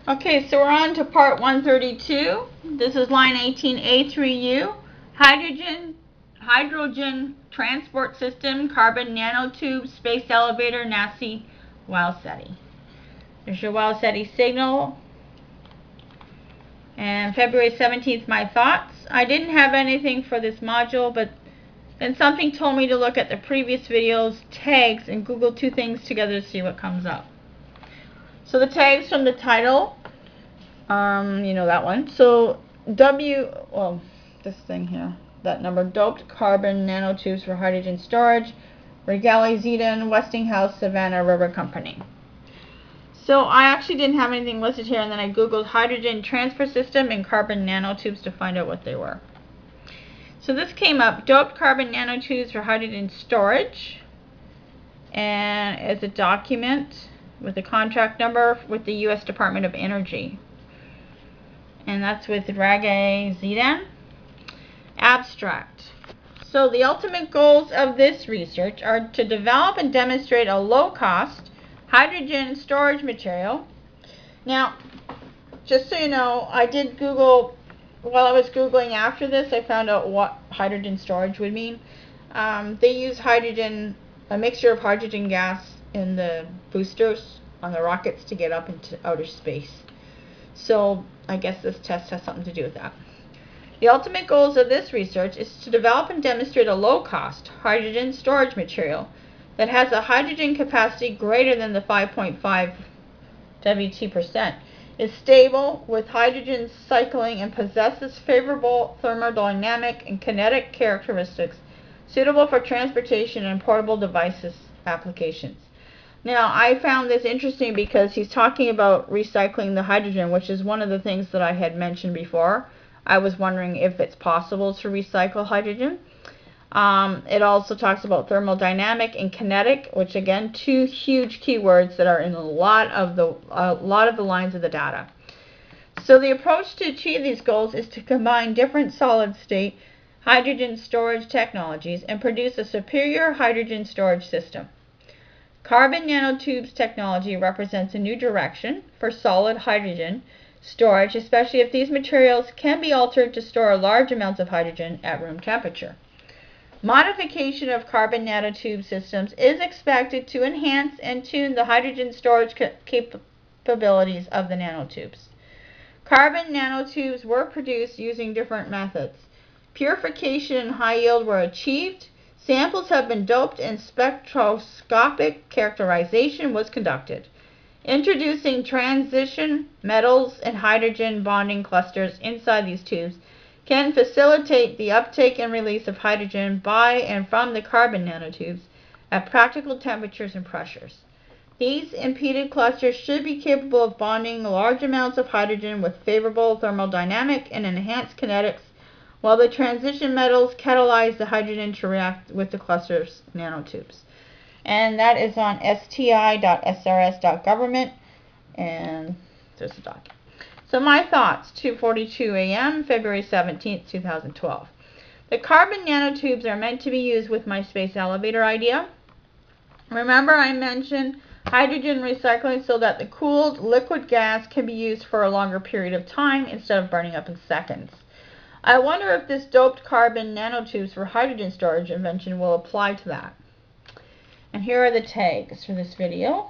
Okay, so we're on to part 132. This is line 18, a3u, hydrogen transport system, carbon nanotube, space elevator, NASA, Wow Seti. There's your Wow Seti signal. And February 17th, my thoughts. I didn't have anything for this module, but then something told me to look at the previous videos, tags, and Google two things together to see what comes up. So the tags from the title, you know that one. So this thing here, that number, doped carbon nanotubes for hydrogen storage, Ragaiy Zidan, Westinghouse, Savannah Rubber Company. So I actually didn't have anything listed here, and then I googled hydrogen transfer system and carbon nanotubes to find out what they were. So this came up, doped carbon nanotubes for hydrogen storage, and it's a document with a contract number with the U.S. Department of Energy. And that's with Ragaiy Zidan. Abstract. So the ultimate goals of this research are to develop and demonstrate a low-cost hydrogen storage material. Now, just so you know, I did Google, while I was Googling after this, I found out what hydrogen storage would mean. They use hydrogen, a mixture of hydrogen gas in the boosters on the rockets to get up into outer space. So I guess this test has something to do with that. The ultimate goals of this research is to develop and demonstrate a low-cost hydrogen storage material that has a hydrogen capacity greater than the 5.5 Wt%, is stable with hydrogen cycling, and possesses favorable thermodynamic and kinetic characteristics suitable for transportation and portable devices applications. Now, I found this interesting because he's talking about recycling the hydrogen, which is one of the things that I had mentioned before. I was wondering if it's possible to recycle hydrogen. It also talks about thermodynamic and kinetic, which again, two huge keywords that are in a lot of the lines of the data. So the approach to achieve these goals is to combine different solid-state hydrogen storage technologies and produce a superior hydrogen storage system. Carbon nanotubes technology represents a new direction for solid hydrogen storage, especially if these materials can be altered to store large amounts of hydrogen at room temperature. Modification of carbon nanotube systems is expected to enhance and tune the hydrogen storage capabilities of the nanotubes. Carbon nanotubes were produced using different methods. Purification and high yield were achieved. Samples have been doped and spectroscopic characterization was conducted. Introducing transition metals and hydrogen bonding clusters inside these tubes can facilitate the uptake and release of hydrogen by and from the carbon nanotubes at practical temperatures and pressures. These impeded clusters should be capable of bonding large amounts of hydrogen with favorable thermodynamic and enhanced kinetics, while the transition metals catalyze the hydrogen to react with the cluster's nanotubes. And that is on sti.srs.government, and there's the document. So my thoughts, 2:42 a.m., February 17th, 2012. The carbon nanotubes are meant to be used with my space elevator idea. Remember I mentioned hydrogen recycling so that the cooled liquid gas can be used for a longer period of time instead of burning up in seconds. I wonder if this doped carbon nanotubes for hydrogen storage invention will apply to that. And here are the tags for this video.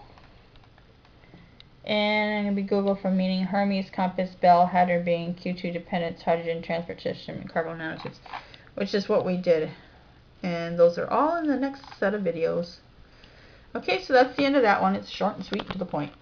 And I'm going to be Google from meaning Hermes, Compass, Bell, Hatter, Being, Q2 Dependence, Hydrogen Transport System, and Carbon Nanotubes, which is what we did. And those are all in the next set of videos. Okay, so that's the end of that one. It's short and sweet to the point.